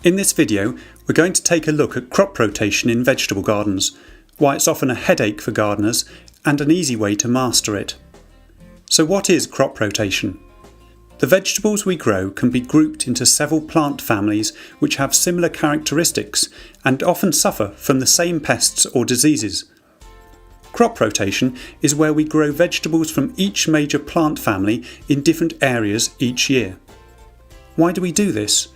In this video, we're going to take a look at crop rotation in vegetable gardens, why it's often a headache for gardeners, and an easy way to master it. So what is crop rotation? The vegetables we grow can be grouped into several plant families which have similar characteristics and often suffer from the same pests or diseases. Crop rotation is where we grow vegetables from each major plant family in different areas each year. Why do we do this?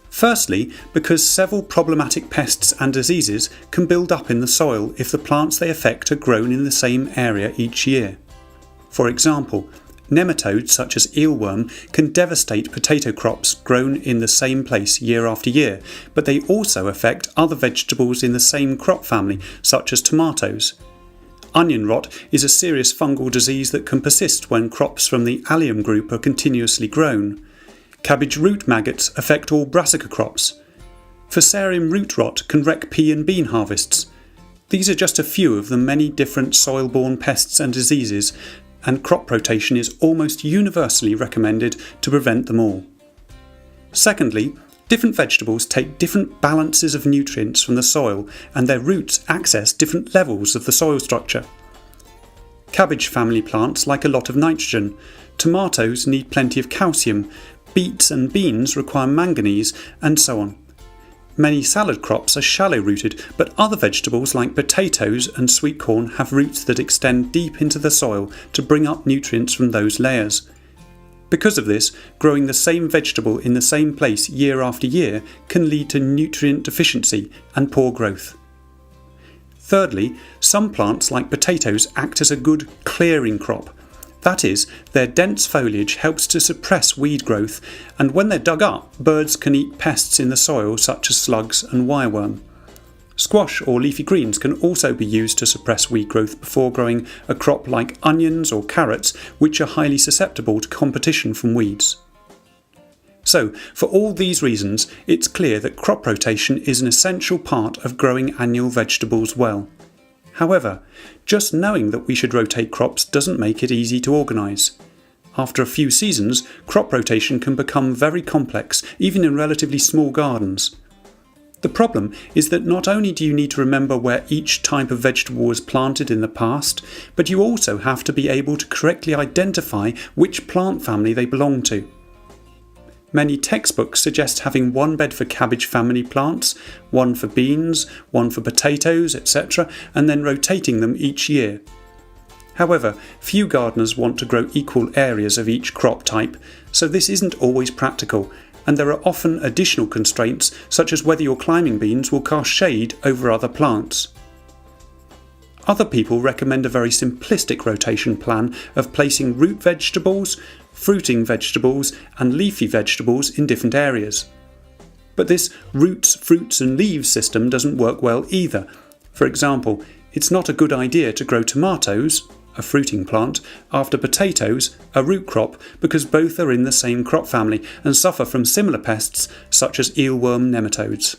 Firstly, because several problematic pests and diseases can build up in the soil if the plants they affect are grown in the same area each year. For example, nematodes such as eelworm can devastate potato crops grown in the same place year after year, but they also affect other vegetables in the same crop family, such as tomatoes. Onion rot is a serious fungal disease that can persist when crops from the allium group are continuously grown. Cabbage root maggots affect all brassica crops. Fusarium root rot can wreck pea and bean harvests. These are just a few of the many different soil-borne pests and diseases, and crop rotation is almost universally recommended to prevent them all. Secondly, different vegetables take different balances of nutrients from the soil, and their roots access different levels of the soil structure. Cabbage family plants like a lot of nitrogen. Tomatoes need plenty of calcium. Beets and beans require manganese, and so on. Many salad crops are shallow-rooted, but other vegetables like potatoes and sweet corn have roots that extend deep into the soil to bring up nutrients from those layers. Because of this, growing the same vegetable in the same place year after year can lead to nutrient deficiency and poor growth. Thirdly, some plants like potatoes act as a good clearing crop. That is, their dense foliage helps to suppress weed growth, and when they're dug up, birds can eat pests in the soil such as slugs and wireworm. Squash or leafy greens can also be used to suppress weed growth before growing a crop like onions or carrots, which are highly susceptible to competition from weeds. So, for all these reasons, it's clear that crop rotation is an essential part of growing annual vegetables well. However, just knowing that we should rotate crops doesn't make it easy to organise. After a few seasons, crop rotation can become very complex, even in relatively small gardens. The problem is that not only do you need to remember where each type of vegetable was planted in the past, but you also have to be able to correctly identify which plant family they belong to. Many textbooks suggest having one bed for cabbage family plants, one for beans, one for potatoes, etc., and then rotating them each year. However, few gardeners want to grow equal areas of each crop type, so this isn't always practical, and there are often additional constraints such as whether your climbing beans will cast shade over other plants. Other people recommend a very simplistic rotation plan of placing root vegetables, fruiting vegetables and leafy vegetables in different areas. But this roots, fruits and leaves system doesn't work well either. For example, it's not a good idea to grow tomatoes, a fruiting plant, after potatoes, a root crop, because both are in the same crop family and suffer from similar pests such as eelworm nematodes.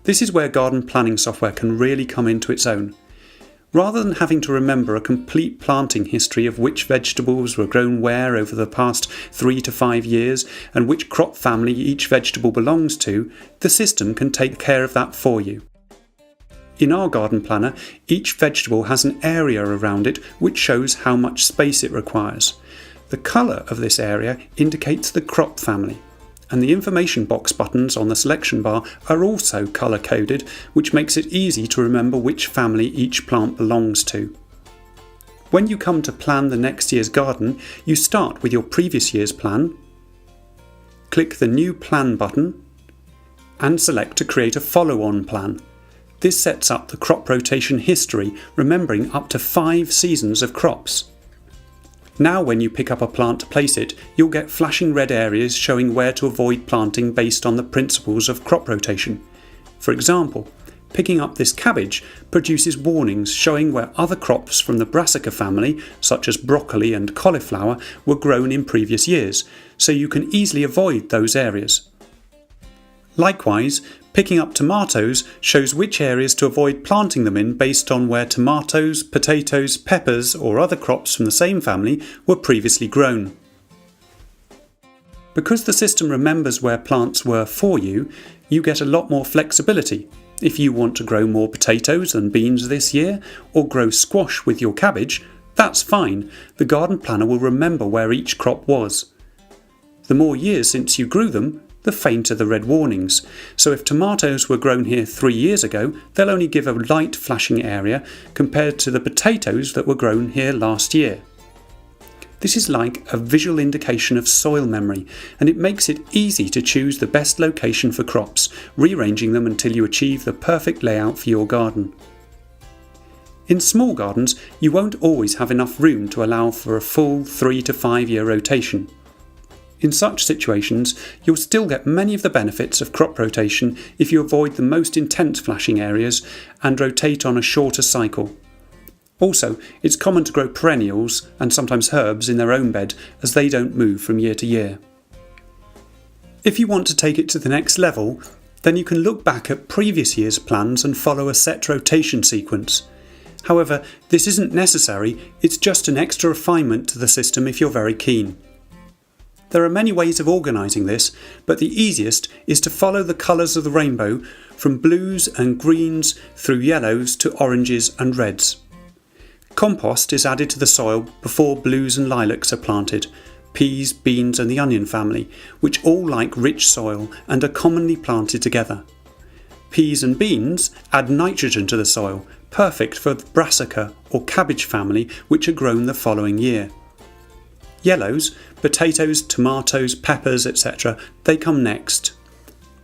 This is where garden planning software can really come into its own. Rather than having to remember a complete planting history of which vegetables were grown where over the past 3 to 5 years and which crop family each vegetable belongs to, the system can take care of that for you. In our garden planner, each vegetable has an area around it which shows how much space it requires. The colour of this area indicates the crop family, and the information box buttons on the selection bar are also colour-coded, which makes it easy to remember which family each plant belongs to. When you come to plan the next year's garden, you start with your previous year's plan, click the New Plan button, and select to create a follow-on plan. This sets up the crop rotation history, remembering up to 5 seasons of crops. Now when you pick up a plant to place it, you'll get flashing red areas showing where to avoid planting based on the principles of crop rotation. For example, picking up this cabbage produces warnings showing where other crops from the brassica family, such as broccoli and cauliflower, were grown in previous years, so you can easily avoid those areas. Likewise, picking up tomatoes shows which areas to avoid planting them in based on where tomatoes, potatoes, peppers or other crops from the same family were previously grown. Because the system remembers where plants were for you, you get a lot more flexibility. If you want to grow more potatoes and beans this year, or grow squash with your cabbage, that's fine. The garden planner will remember where each crop was. The more years since you grew them, the fainter the red warnings. So if tomatoes were grown here 3 years ago, they'll only give a light flashing area compared to the potatoes that were grown here last year. This is like a visual indication of soil memory, and it makes it easy to choose the best location for crops, rearranging them until you achieve the perfect layout for your garden. In small gardens, you won't always have enough room to allow for a full 3 to 5 year rotation. In such situations, you'll still get many of the benefits of crop rotation if you avoid the most intense flashing areas and rotate on a shorter cycle. Also, it's common to grow perennials and sometimes herbs in their own bed as they don't move from year to year. If you want to take it to the next level, then you can look back at previous year's plans and follow a set rotation sequence. However, this isn't necessary, it's just an extra refinement to the system if you're very keen. There are many ways of organising this, but the easiest is to follow the colours of the rainbow from blues and greens through yellows to oranges and reds. Compost is added to the soil before blues and lilacs are planted, peas, beans and the onion family, which all like rich soil and are commonly planted together. Peas and beans add nitrogen to the soil, perfect for the brassica or cabbage family, which are grown the following year. Yellows, potatoes, tomatoes, peppers, etc., they come next.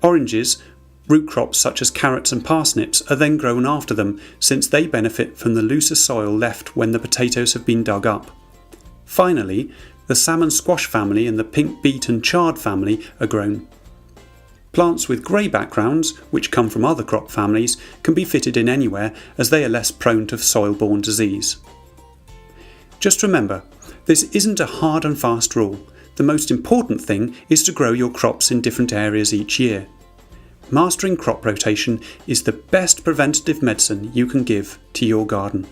Oranges, root crops such as carrots and parsnips, are then grown after them, since they benefit from the looser soil left when the potatoes have been dug up. Finally, the salmon squash family and the pink beet and chard family are grown. Plants with grey backgrounds, which come from other crop families, can be fitted in anywhere as they are less prone to soil-borne disease. Just remember, this isn't a hard and fast rule. The most important thing is to grow your crops in different areas each year. Mastering crop rotation is the best preventative medicine you can give to your garden.